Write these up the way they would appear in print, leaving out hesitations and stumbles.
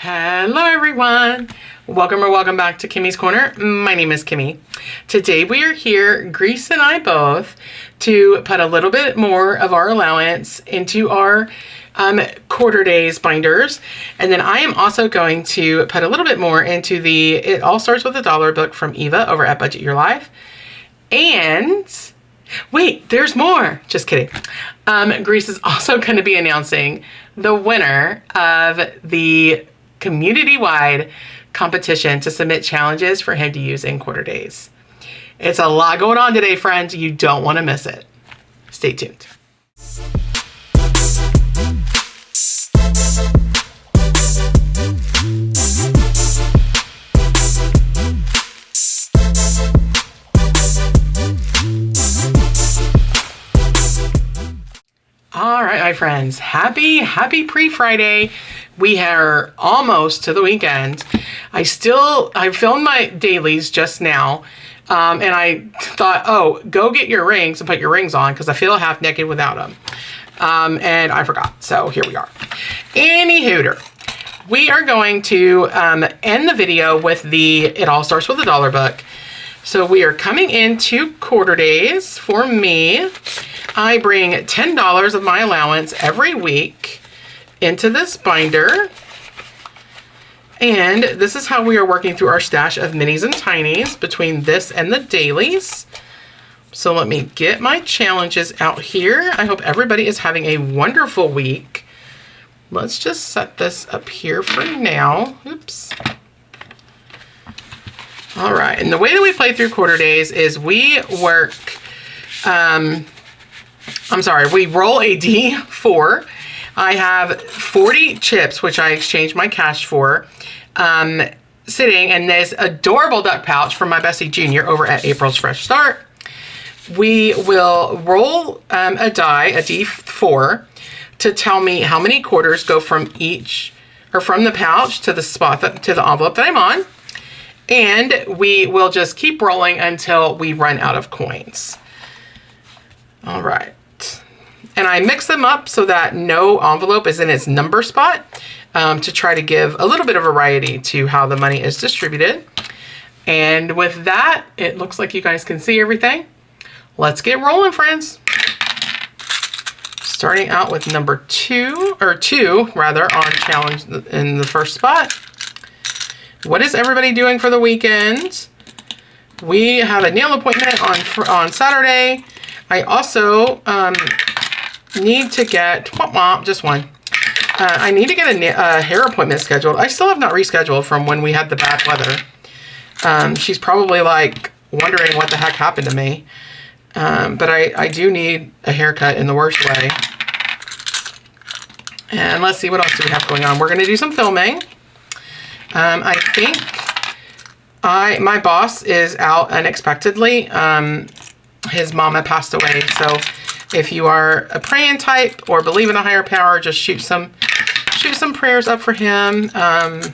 Hello everyone! Welcome back to Kimmy's Corner. My name is Kimmi. Today we are here, Grease and I both, to put a little bit more of our allowance into our quarter days binders. And then I am also going to put a little bit more into the It All Starts With $1 book from Eva over at Budget Your Life. And wait, there's more. Just kidding. Grease is also going to be announcing the winner of the community-wide competition to submit challenges for him to use in quarter days. It's a lot going on today, friends. You don't want to miss it. Stay tuned. All right, my friends, happy pre-Friday. We are almost to the weekend. I filmed my dailies just now, and I thought, oh, go get your rings and put your rings on because I feel half naked without them. And I forgot, so here we are. Anywhooter, we are going to end the video with the It All Starts With $1 book. So we are coming into quarter days. For me, I bring $10 of my allowance every week into this binder. And this is how we are working through our stash of minis and tinies between this and the dailies. So let me get my challenges out here. I hope everybody is having a wonderful week. Let's just set this up here for now. Oops. All right, and the way that we play through quarter days is we work, we roll a D4. I have 40 chips, which I exchanged my cash for, sitting in this adorable duck pouch from my bestie Junior over at April's Fresh Start. We will roll a die, a D4, to tell me how many quarters go from each, or from the pouch to the spot, to the envelope that I'm on. And we will just keep rolling until we run out of coins. All right. And I mix them up so that no envelope is in its number spot to try to give a little bit of variety to how the money is distributed. And with that, it looks like you guys can see everything. Let's get rolling, friends. Starting out with number two on challenge in the first spot. What is everybody doing for the weekend? We have a nail appointment on Saturday. I also need to get, just one. I need to get a hair appointment scheduled. I still have not rescheduled from when we had the bad weather. She's probably like wondering what the heck happened to me. But I do need a haircut in the worst way. And let's see what else do we have going on. We're going to do some filming. I think my boss is out unexpectedly. His mama passed away, so if you are a praying type or believe in a higher power, just shoot some prayers up for him. I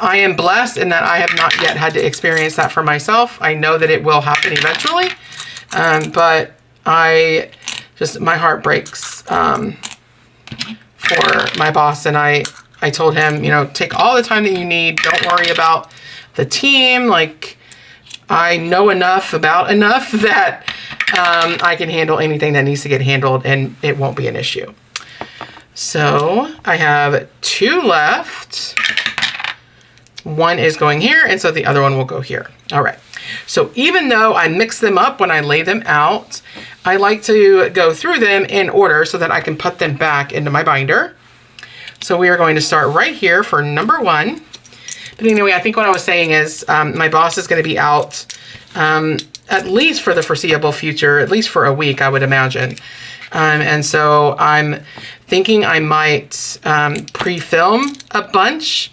am blessed in that I have not yet had to experience that for myself. I know that it will happen eventually, but my heart breaks for my boss, and I told him, take all the time that you need. Don't worry about the team. Like, I know enough that I can handle anything that needs to get handled, and it won't be an issue. So I have 2 left. One is going here, and so the other one will go here. All right. So even though I mix them up when I lay them out, I like to go through them in order so that I can put them back into my binder. So we are going to start right here for number 1. But anyway, I think what I was saying is my boss is going to be out at least for the foreseeable future, at least for a week, I would imagine. And so I'm thinking I might pre-film a bunch,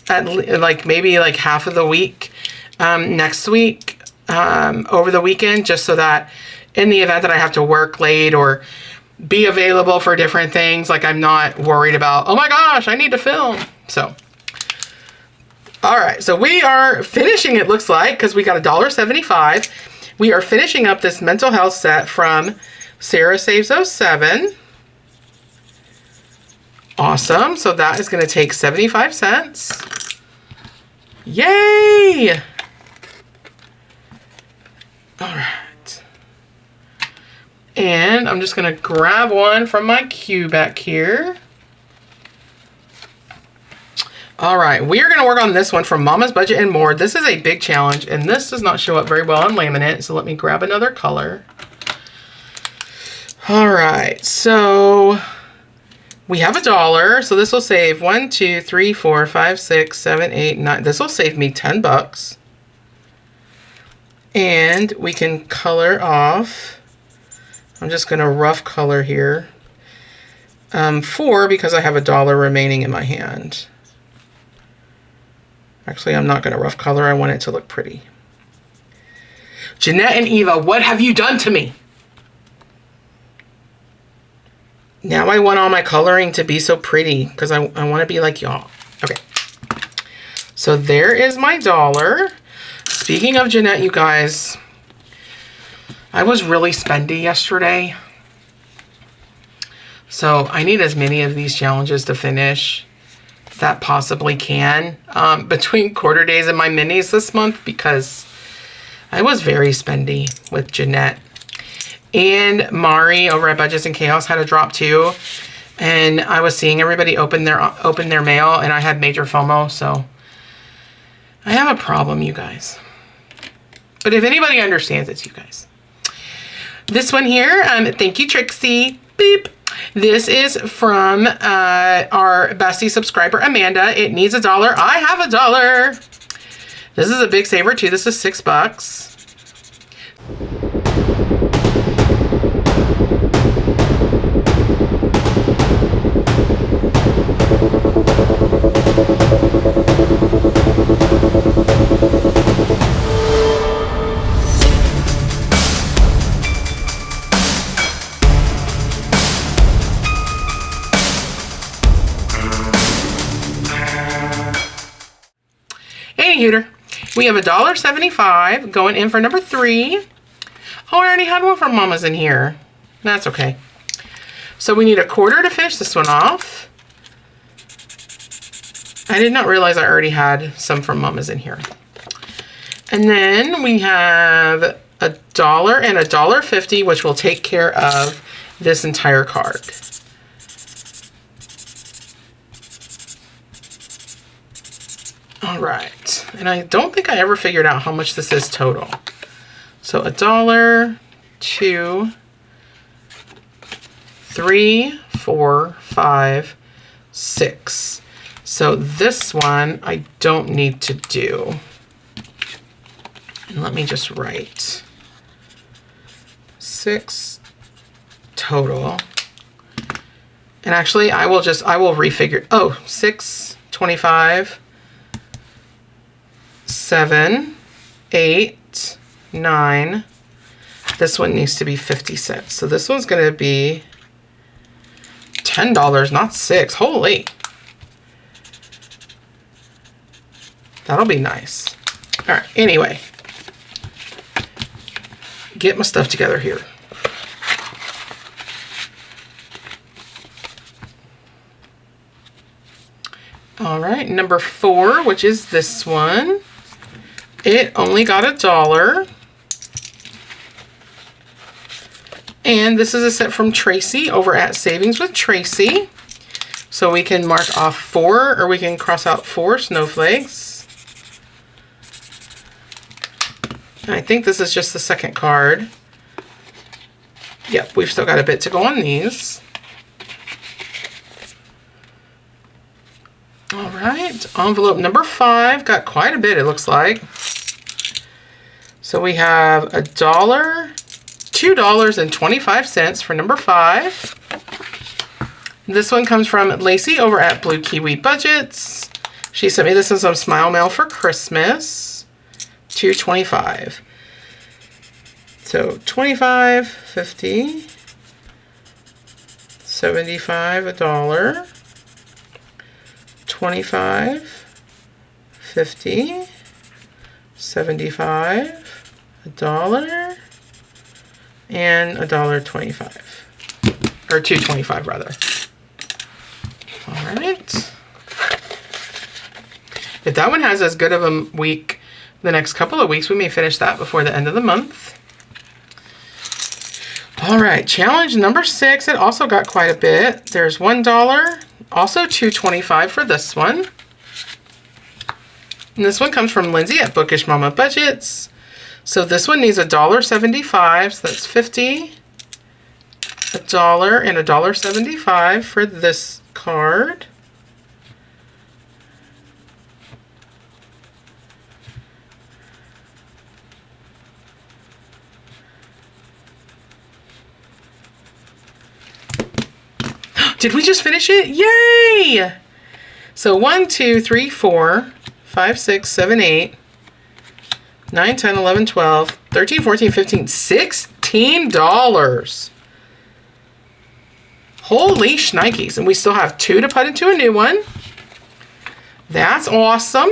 maybe half of the week next week over the weekend, just so that in the event that I have to work late or be available for different things, I'm not worried about, oh my gosh, I need to film. So, all right, so we are finishing, it looks like, because we got $1.75. We are finishing up this mental health set from Sarah Saves 07. Awesome. So that is going to take 75 cents. Yay! All right. And I'm just going to grab one from my queue back here. All right, we are going to work on this one from Mama's Budget and More. This is a big challenge, and this does not show up very well on laminate, so let me grab another color. All right, so we have $1, so this will save 1, 2, 3, 4, 5, 6, 7, 8, 9. This will save me 10 bucks. And we can color off. I'm just going to rough color here. 4 because I have $1 remaining in my hand. Actually, I'm not going to rough color. I want it to look pretty. Jeanette and Eva, what have you done to me? Now I want all my coloring to be so pretty because I want to be like y'all. Okay. So there is my $1. Speaking of Jeanette, you guys, I was really spendy yesterday. So I need as many of these challenges to finish that possibly can between quarter days and my minis this month because I was very spendy with Jeanette. And Mari over at Budgets and Chaos had a drop too. And I was seeing everybody open their mail and I had major FOMO, so I have a problem, you guys. But if anybody understands, it's you guys. This one here, thank you, Trixie. Beep. This is from our bestie subscriber, Amanda. It needs $1. I have $1. This is a big saver too. This is $6. Anywho, we have $1.75 going in for number 3. Oh, I already had one from Mama's in here. That's okay. So we need $0.25 to finish this one off. I did not realize I already had some from Mama's in here. And then we have $1 and $1.50, which will take care of this entire card. All right, and I don't think I ever figured out how much this is total. So $1, 2, 3, 4, 5, 6. So this one I don't need to do. And let me just write 6 total. And actually I will refigure. Oh, 6, 25. 7, 8, 9. This one needs to be 50 cents. So this one's going to be $10, not 6. Holy. That'll be nice. All right. Anyway, get my stuff together here. All right. Number 4, which is this one. It only got $1. And this is a set from Tracy over at Savings with Tracy. So we can mark off 4, or we can cross out 4 snowflakes. And I think this is just the second card. Yep, we've still got a bit to go on these. All right, envelope number 5, got quite a bit, it looks like. So we have $1, $2.25 for number 5. This one comes from Lacey over at Blue Kiwi Budgets. She sent me this in some smile mail for Christmas. $2.25. So 25, 50, 75, $1. 25, 50, 75, $1, and $1.25, or $2.25 rather. All right. If that one has as good of a week the next couple of weeks, we may finish that before the end of the month. All right, challenge number 6. It also got quite a bit. There's $1, also $2.25 for this one. And this one comes from Lindsay at Bookish Mama Budgets. So this one needs $1.75, so that's 50, $1, and $1.75 for this card. Did we just finish it? Yay! So 1, 2, 3, 4, 5, 6, 7, 8, 9, 10, 11, 12, 13, 14, 15, $16. Holy shnikes. And we still have 2 to put into a new one. That's awesome.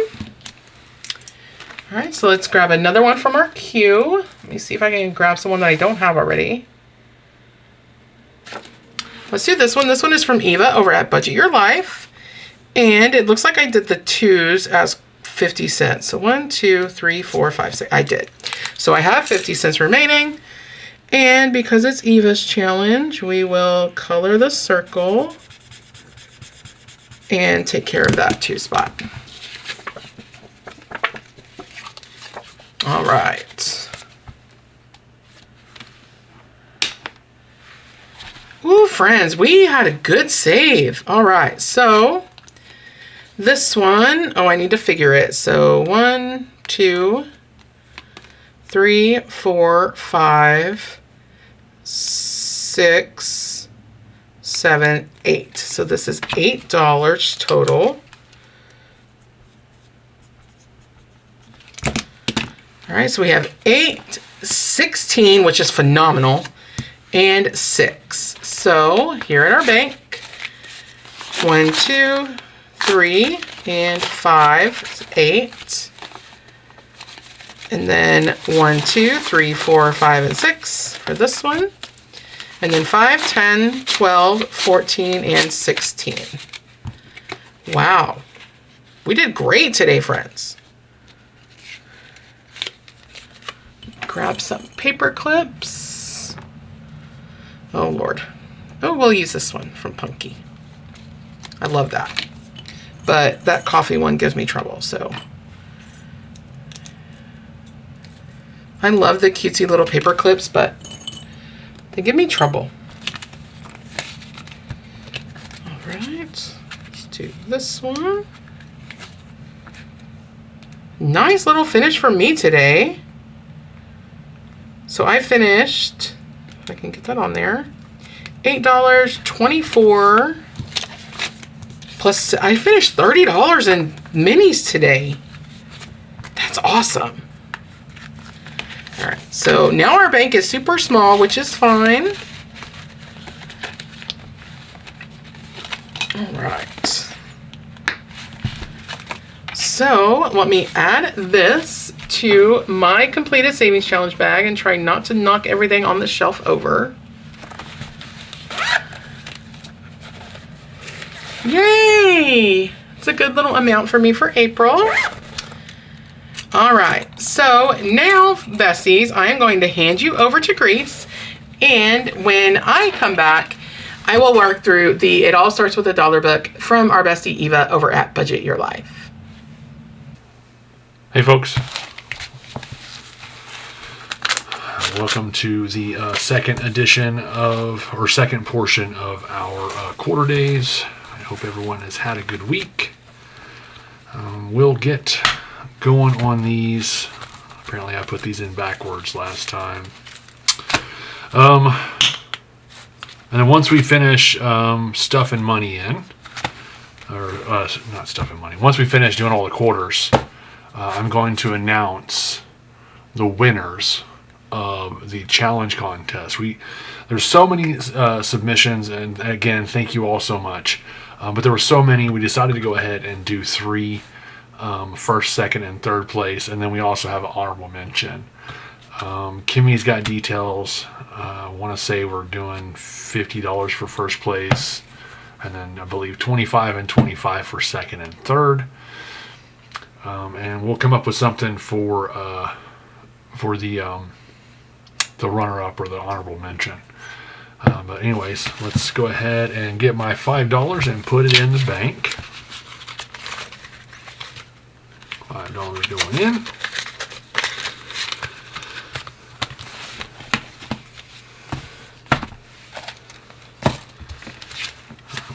All right, so let's grab another one from our queue. Let me see if I can grab someone that I don't have already. Let's do this one. This one is from Eva over at Budget Your Life. And it looks like I did the 2s as 50 cents. So 1, 2, 3, 4, 5, 6. I did. So I have 50 cents remaining. And because it's Eva's challenge, we will color the circle and take care of that 2 spot. All right. Ooh, friends, we had a good save. All right, so this one, oh, I need to figure it. So 1, 2, 3, 4, 5, 6, 7, 8. So this is $8 total. All right, so we have 8, 16, which is phenomenal, and 6. So here at our bank, 1, 2, 3, and 5, 8. And then 1, 2, 3, 4, 5, and 6 for this one. And then 5, 10, 12, 14, and 16. Wow. We did great today, friends. Grab some paper clips. Oh, Lord. Oh, we'll use this one from Punky. I love that. But that coffee one gives me trouble, so. I love the cutesy little paper clips, but they give me trouble. All right, let's do this one. Nice little finish for me today. So I finished, if I can get that on there, $8.24 plus I finished $30 in minis today. That's awesome. All right, so now our bank is super small, which is fine. All right. So let me add this to my completed savings challenge bag and try not to knock everything on the shelf over. Yay! It's a good little amount for me for April. All right, so now, besties, I am going to hand you over to Grease, and when I come back, I will work through the It All Starts With a Dollar book from our bestie Eva over at Budget Your Life. Hey folks, welcome to the second edition of, or second portion of our quarter days. I hope everyone has had a good week. We'll get going on these. Apparently I put these in backwards last time. And then once we finish stuffing money in, or not stuffing money, once we finish doing all the quarters, I'm going to announce the winners of the challenge contest. There's so many submissions, and again, thank you all so much. But there were so many, we decided to go ahead and do 3 first, second, and third place, and then we also have an honorable mention. Kimmi's got details. I want to say we're doing $50 for first place, And then I believe 25 and 25 for second and third. And we'll come up with something for the runner-up or the honorable mention. But anyways, let's go ahead and get my $5 and put it in the bank. $5 going in.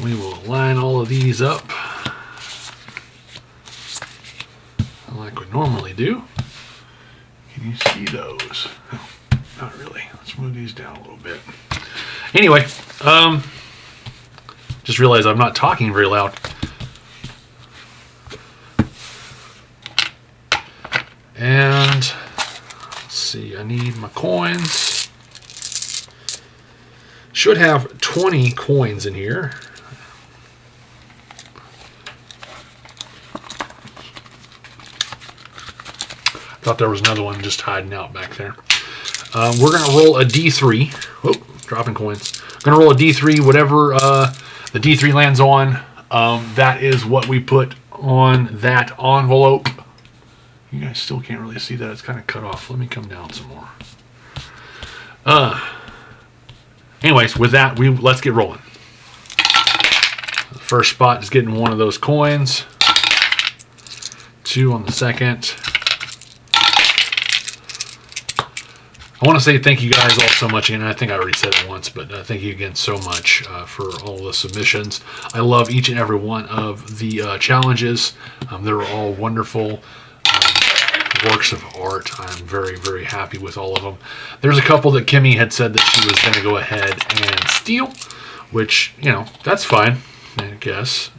We will line all of these up like we normally do. Can you see those? Oh, not really. Let's move these down a little bit. Anyway, just realized I'm not talking very loud. And let's see, I need my coins. Should have 20 coins in here. Thought there was another one just hiding out back there. We're going to roll a D3. Oh, dropping coins. Going to roll a D3. Whatever the D3 lands on, that is what we put on that envelope. You guys still can't really see that. It's kind of cut off. Let me come down some more. Anyways, with that, let's get rolling. The first spot is getting one of those coins. 2 on the second. I want to say thank you guys all so much, and I think I already said it once, but thank you again so much for all the submissions. I love each and every one of the challenges. They're all wonderful works of art. I'm very, very happy with all of them. There's a couple that Kimmi had said that she was going to go ahead and steal, which, you know, that's fine, I guess.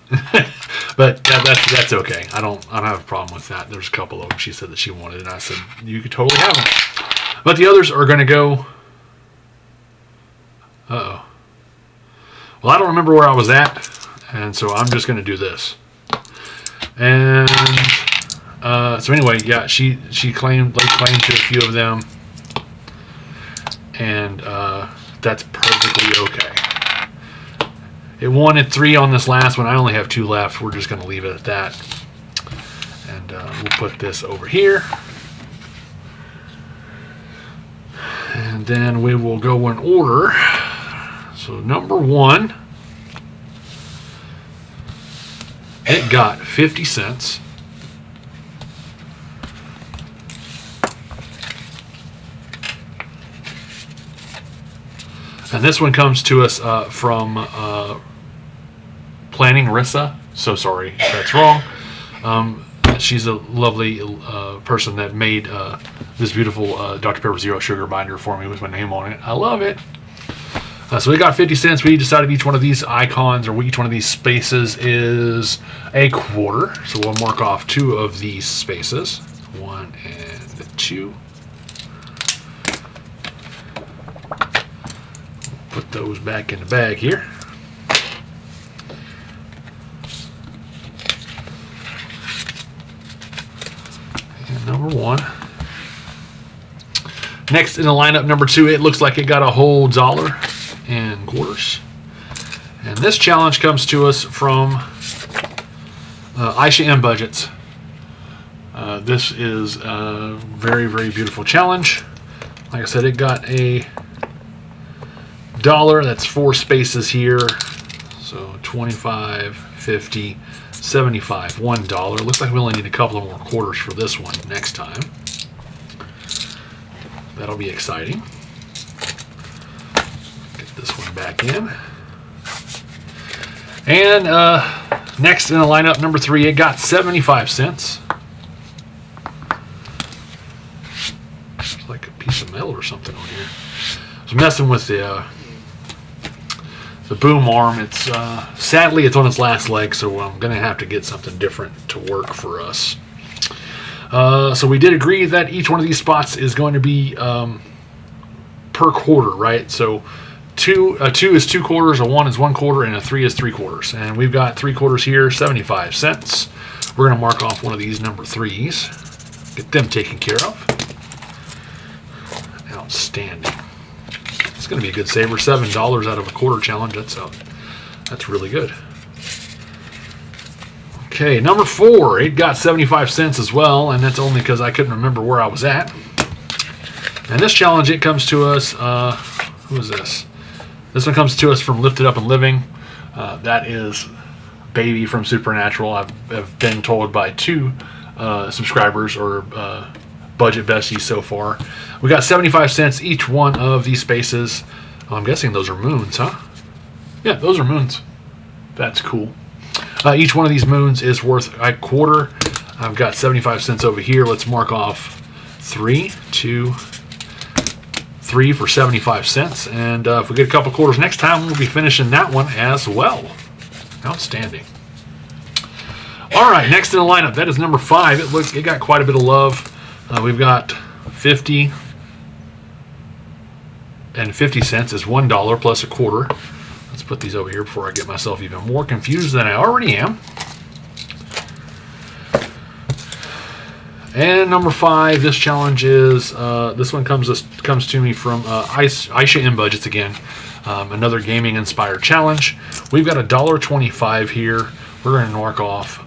But that's okay. I don't have a problem with that. There's a couple of them she said that she wanted, and I said you could totally have them. But the others are going to go. Uh-oh. Well, I don't remember where I was at, and so I'm just going to do this. And so anyway, yeah, she laid claim to a few of them, and that's perfectly okay. It wanted 3 on this last one. I only have 2 left. We're just going to leave it at that. And we'll put this over here. And then we will go in order. So number 1, it got 50 cents. And this one comes to us from Planning Rissa. So sorry if that's wrong. She's a lovely person that made this beautiful Dr. Pepper Zero Sugar binder for me with my name on it. I love it. So we got 50 cents. We decided each one of these icons or each one of these spaces is a quarter. So we'll mark off 2 of these spaces. 1 and 2. Put those back in the bag here. And number 1. Next in the lineup, number 2, it looks like it got a whole dollar and quarters. And this challenge comes to us from Aisha M Budgets. This is a very, very beautiful challenge. Like I said, it got a dollar. That's 4 spaces here. So 25, 50, 75, $1. Looks like we only need a couple of more quarters for this one next time. That'll be exciting. Get this one back in. And next in the lineup, number 3, it got 75 cents. It's like a piece of metal or something on here. I was messing with the boom arm. It's sadly it's on its last leg, so I'm gonna have to get something different to work for us. So we did agree that each one of these spots is going to be per quarter, right? So a 2 is 2 quarters, a 1 is 1 quarter, and a 3 is 3 quarters. And we've got 3 quarters here, 75 cents. We're gonna mark off one of these number 3s, get them taken care of. Outstanding. It's going to be a good saver. $7 out of a quarter challenge. That's That's really good. Okay, number 4. It got 75 cents as well, and that's only because I couldn't remember where I was at. And this challenge, it comes to us, who is this? This one comes to us from Lifted Up and Living. That is Baby from Supernatural. I've been told by 2 subscribers or budget besties so far. We got 75 cents each one of these spaces. I'm guessing those are moons, huh? Yeah, those are moons. That's cool. Each one of these moons is worth a quarter. I've got 75 cents over here. Let's mark off 3, 2, 3 for 75 cents. And if we get a couple quarters next time, we'll be finishing that one as well. Outstanding. All right, next in the lineup, that is number 5. It got quite a bit of love. We've got 50 and 50 cents is $1 plus a quarter. Let's put these over here before I get myself even more confused than I already am. And number 5, this challenge is, this one comes to me from Aisha in Budgets again. Another gaming-inspired challenge. We've got $1.25 here. We're going to mark off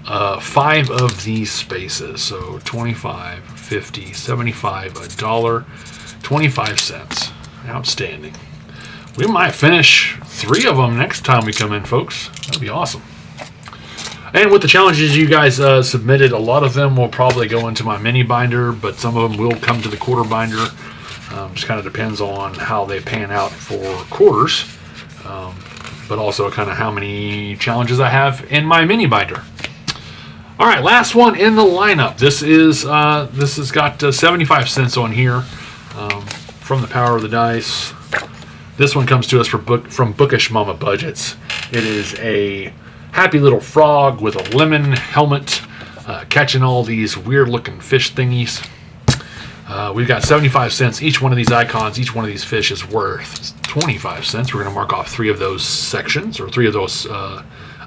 5 of these spaces. So 25, 50, 75, $1.25. Outstanding. We might finish 3 of them next time we come in, folks. That'd be awesome. And with the challenges you guys submitted, a lot of them will probably go into my mini binder, but some of them will come to the quarter binder. Just kind of depends on how they pan out for quarters, but also kind of how many challenges I have in my mini binder. All right, last one in the lineup. This has got 75 cents on here from the Power of the Dice. This one comes to us from Bookish Mama Budgets. It is a happy little frog with a lemon helmet catching all these weird-looking fish thingies. We've got 75 cents. Each one of these icons, each one of these fish is worth 25 cents. We're going to mark off 3 of those sections, or 3 of those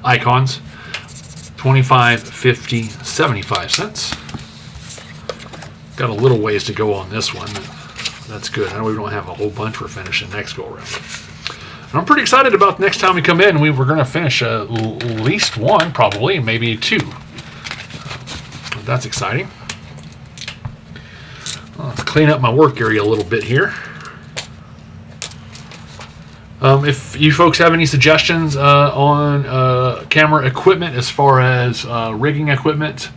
icons. 25, 50, 75 cents. Got a little ways to go on this one. That's good. I know we don't have a whole bunch we're finishing next go around. And I'm pretty excited about next time we come in. We're going to finish at least 1, probably, maybe 2. That's exciting. Let's clean up my work area a little bit here. If you folks have any suggestions on camera equipment as far as rigging equipment,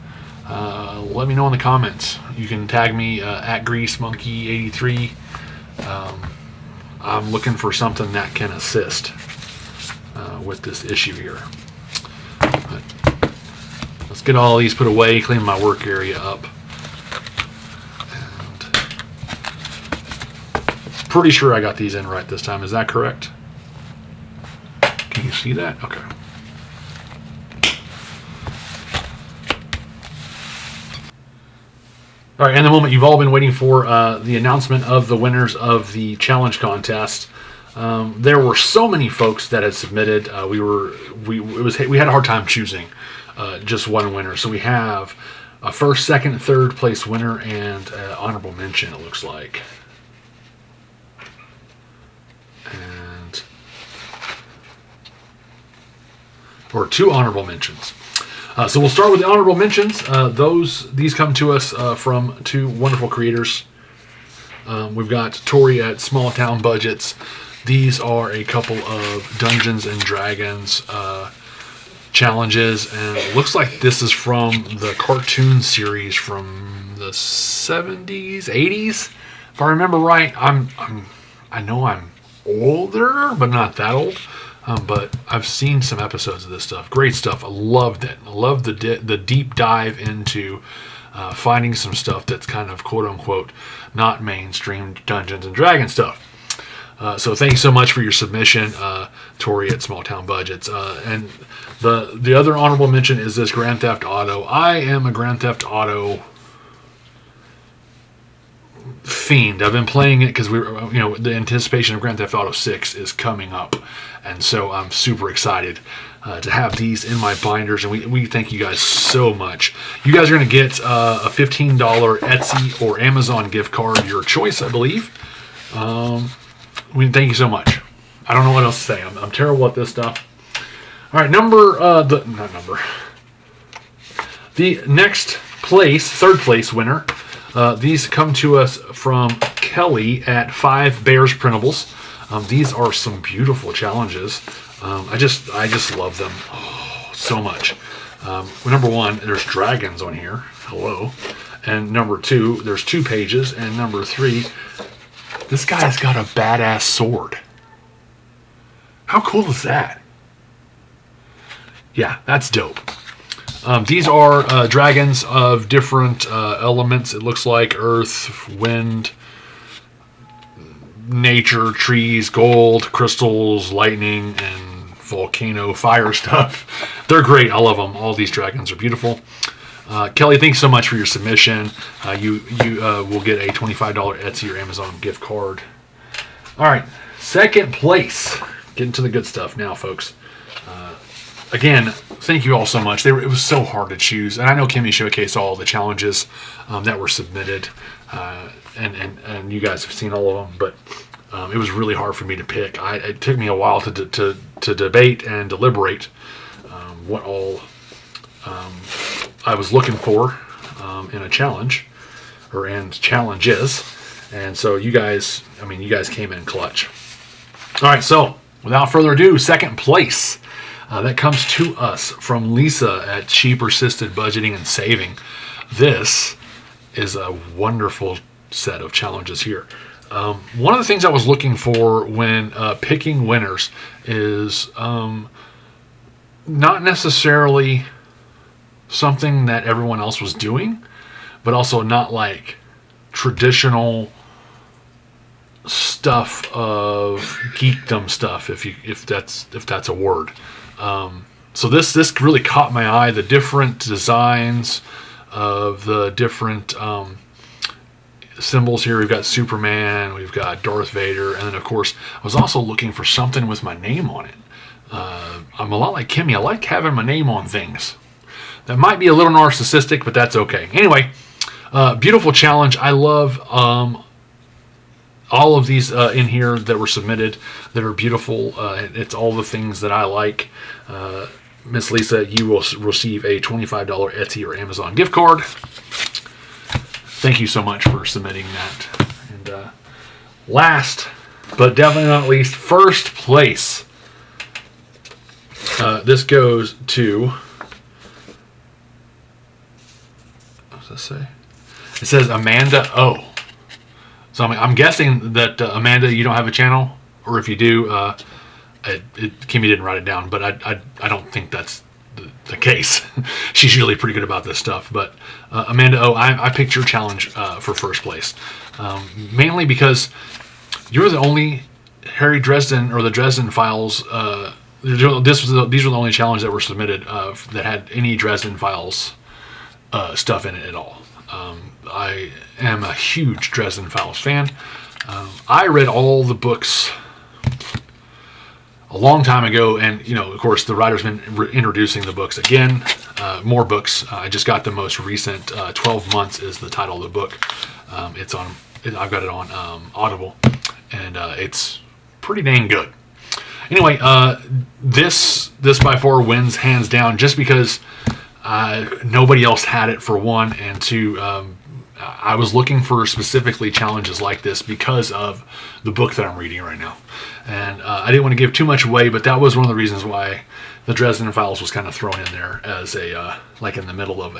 let me know in the comments. You can tag me at GreaseMonkey83. I'm looking for something that can assist with this issue here. But let's get all these put away, clean my work area up. And pretty sure I got these in right this time. Is that correct? Can you see that? Okay. All right, and the moment you've all been waiting for, the announcement of the winners of the challenge contest. There were so many folks that had submitted. We had a hard time choosing just one winner. So we have a first, second, third place winner and honorable mention. It looks like, or 2 honorable mentions. So we'll start with the honorable mentions. These come to us from 2 wonderful creators. We've got Tori at Small Town Budgets. These are a couple of Dungeons and Dragons challenges, and it looks like this is from the cartoon series from the 70s, 80s, if I remember right. I know I'm older, but not that old. But I've seen some episodes of this stuff. Great stuff. I loved it. I loved the deep dive into finding some stuff that's kind of quote-unquote not mainstream Dungeons and Dragons stuff. So thank you so much for your submission, Tori at Small Town Budgets. And the other honorable mention is this Grand Theft Auto. I am a Grand Theft Auto fiend. I've been playing it because the anticipation of Grand Theft Auto 6 is coming up, and so I'm super excited to have these in my binders. And we thank you guys so much. You guys are going to get a $15 Etsy or Amazon gift card, your choice, I believe. We thank you so much. I don't know what else to say. I'm terrible at this stuff. All right, the next place, third place winner. These come to us from Kelly at 5 Bears Printables. These are some beautiful challenges. I just love them so much. Number 1, there's dragons on here. Hello. And number 2, there's 2 pages. And number 3, this guy's got a badass sword. How cool is that? Yeah, that's dope. These are dragons of different elements. It looks like earth, wind, nature, trees, gold, crystals, lightning, and volcano fire stuff. They're great. I love them. All these dragons are beautiful. Kelly, thanks so much for your submission. You will get a $25 Etsy or Amazon gift card. All right, second place. Getting to the good stuff now, folks. Again, thank you all so much. It was so hard to choose, and I know Kimmi showcased all the challenges that were submitted, and you guys have seen all of them. But it was really hard for me to pick. It took me a while to debate and deliberate what all I was looking for in a challenge and challenges, and so you guys came in clutch. All right, so without further ado, second place. That comes to us from Lisa at She Persisted Budgeting and Saving. This is a wonderful set of challenges here. One of the things I was looking for when picking winners is not necessarily something that everyone else was doing, but also not like traditional stuff of geekdom stuff, if that's a word. So this really caught my eye. The different designs of the different symbols here. We've got Superman, we've got Darth Vader, and then of course I was also looking for something with my name on it. I'm a lot like Kimmi. I like having my name on things. That might be a little narcissistic, but that's okay. Anyway, beautiful challenge. I love all of these in here that were submitted that are beautiful. It's all the things that I like. Miss Lisa, you will receive a $25 Etsy or Amazon gift card. Thank you so much for submitting that. And last, but definitely not least, first place. This goes to... What does this say? It says Amanda O. So I'm guessing that Amanda, you don't have a channel, or if you do, Kimmi didn't write it down, but I don't think that's the case. She's usually pretty good about this stuff. But Amanda O, I picked your challenge for first place, mainly because you're the only Harry Dresden or the Dresden Files. These were the only challenges that were submitted that had any Dresden Files stuff in it at all. I am a huge Dresden Files fan. I read all the books a long time ago, and of course, the writer's been introducing the books again. More books. I just got the most recent. 12 Months is the title of the book. I've got it on Audible, and it's pretty dang good. Anyway, this by far wins hands down, just because nobody else had it, for one, and two, I was looking for specifically challenges like this because of the book that I'm reading right now. And I didn't want to give too much away, but that was one of the reasons why the Dresden Files was kind of thrown in there as a, like in the middle of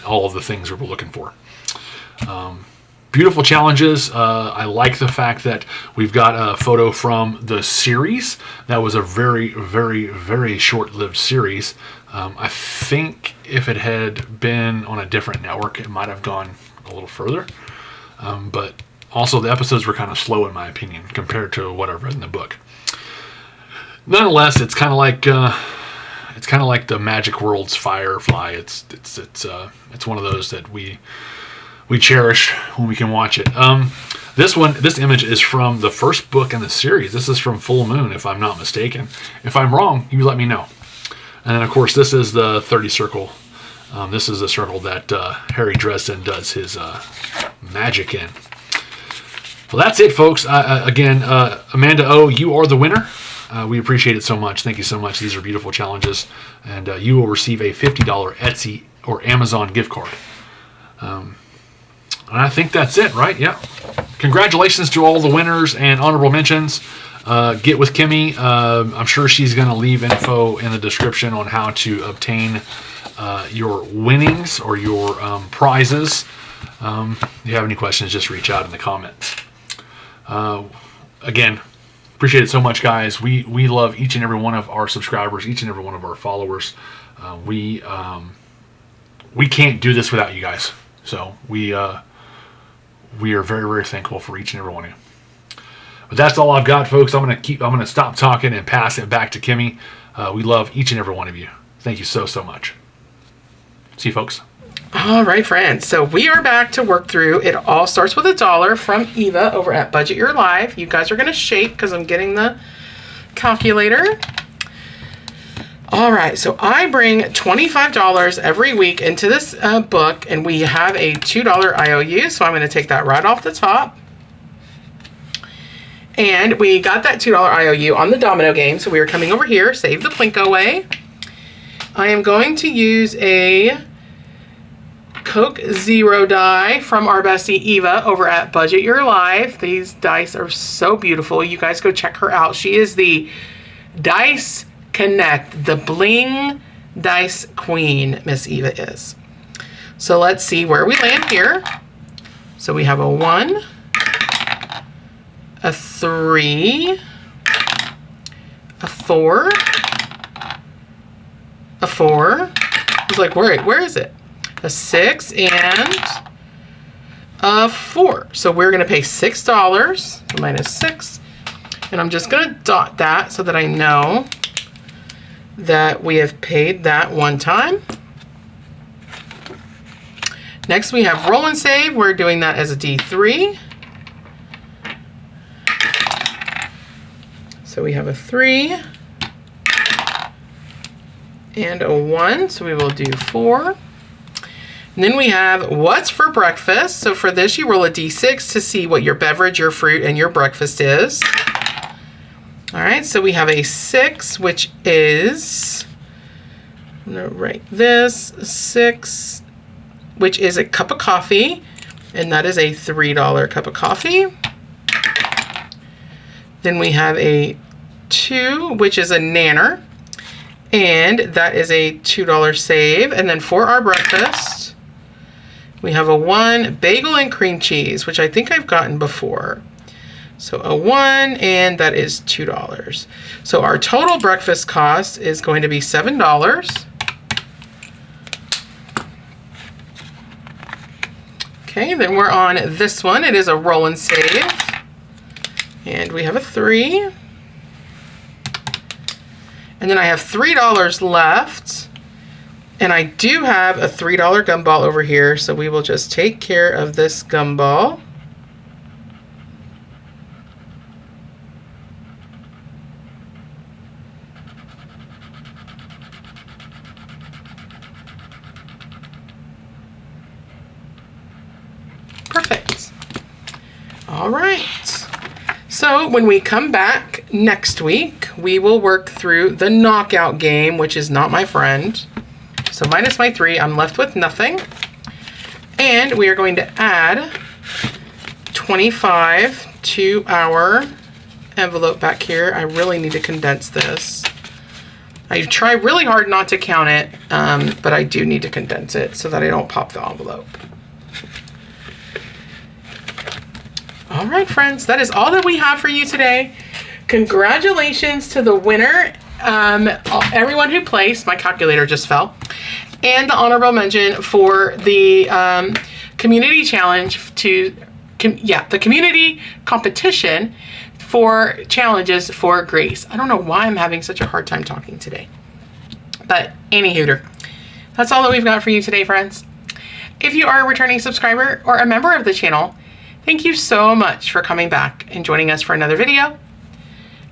all of the things we were looking for. Beautiful challenges. I like the fact that we've got a photo from the series. That was a very, very, very short-lived series. I think if it had been on a different network, it might have gone a little further. But also the episodes were kind of slow, in my opinion, compared to what I've read in the book. Nonetheless, it's kind of like the Magic World's Firefly. It's one of those that we cherish when we can watch it. This image is from the first book in the series. This is from Full Moon, if I'm not mistaken. If I'm wrong, you let me know. And then, of course, this is the 30 circle. This is the circle that Harry Dresden does his magic in. Well, that's it, folks. Again, Amanda O, you are the winner. We appreciate it so much. Thank you so much. These are beautiful challenges. And you will receive a $50 Etsy or Amazon gift card. And I think that's it, right? Yeah. Congratulations to all the winners and honorable mentions. Get with Kimmi. I'm sure she's going to leave info in the description on how to obtain your winnings or your prizes. If you have any questions, just reach out in the comments. Again, appreciate it so much, guys. We love each and every one of our subscribers, each and every one of our followers. We can't do this without you guys. So we are very, very thankful for each and every one of you. But that's all I've got, folks. I'm gonna stop talking and pass it back to Kimmi. We love each and every one of you. Thank you so much. See you, folks. All right, friends. So we are back to work through. It all starts with $1 from Eva over at Budget Your Life. You guys are gonna shake because I'm getting the calculator. All right, so I bring $25 every week into this book, and we have a $2 IOU, so I'm going to take that right off the top. And we got that $2 IOU on the domino game, so we are coming over here, save the Plinko way. I am going to use a Coke Zero die from our bestie Eva over at Budget Your Life. These dice are so beautiful. You guys go check her out. She is the Dice Connect, the bling dice queen, Miss Eva is. So let's see where we land here. So we have a 1, a 3, a 4, a 4. I was like, where is it? A 6 and a 4. So we're going to pay $6, so minus 6. And I'm just going to dot that so that I know that we have paid that one time. Next we have roll and save. We're doing that as a D3. So we have a 3 and a 1. So we will do 4. And then we have what's for breakfast. So for this you roll a D6 to see what your beverage, your fruit, and your breakfast is. All right, so we have a 6, which is, I'm gonna write this, 6, which is a cup of coffee, and that is a $3 cup of coffee. Then we have a 2, which is a nanner, and that is a $2 save. And then for our breakfast, we have a 1 bagel and cream cheese, which I think I've gotten before. So a 1, and that is $2. So our total breakfast cost is going to be $7. Okay, then we're on this one. It is a roll and save. And we have a 3. And then I have $3 left. And I do have a $3 gumball over here, so we will just take care of this gumball. Perfect. All right. So when we come back next week, we will work through the knockout game, which is not my friend. So minus my 3, I'm left with nothing. And we are going to add 25 to our envelope back here. I really need to condense this. I try really hard not to count it, but I do need to condense it so that I don't pop the envelope. All right, friends, that is all that we have for you today. Congratulations to the winner, everyone who placed. My calculator just fell. And the honorable mention for the community challenge the community competition for challenges for Grace. I don't know why I'm having such a hard time talking today. But anywho, that's all that we've got for you today, friends. If you are a returning subscriber or a member of the channel, thank you so much for coming back and joining us for another video.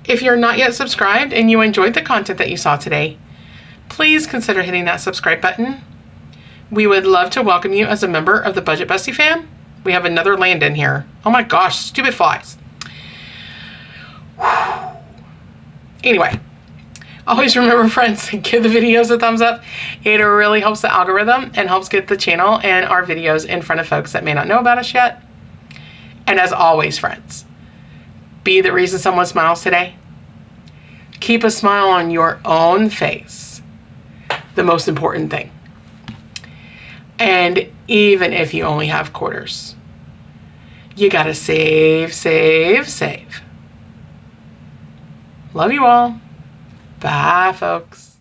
If you're not yet subscribed and you enjoyed the content that you saw today, please consider hitting that subscribe button. We would love to welcome you as a member of the Budget Bestie fam. We have another land in here. Oh my gosh, stupid flies. Anyway, always remember, friends, give the videos a thumbs up. It really helps the algorithm and helps get the channel and our videos in front of folks that may not know about us yet. And as always, friends, be the reason someone smiles today. Keep a smile on your own face. The most important thing. And even if you only have quarters, you gotta save, save, save. Love you all. Bye, folks.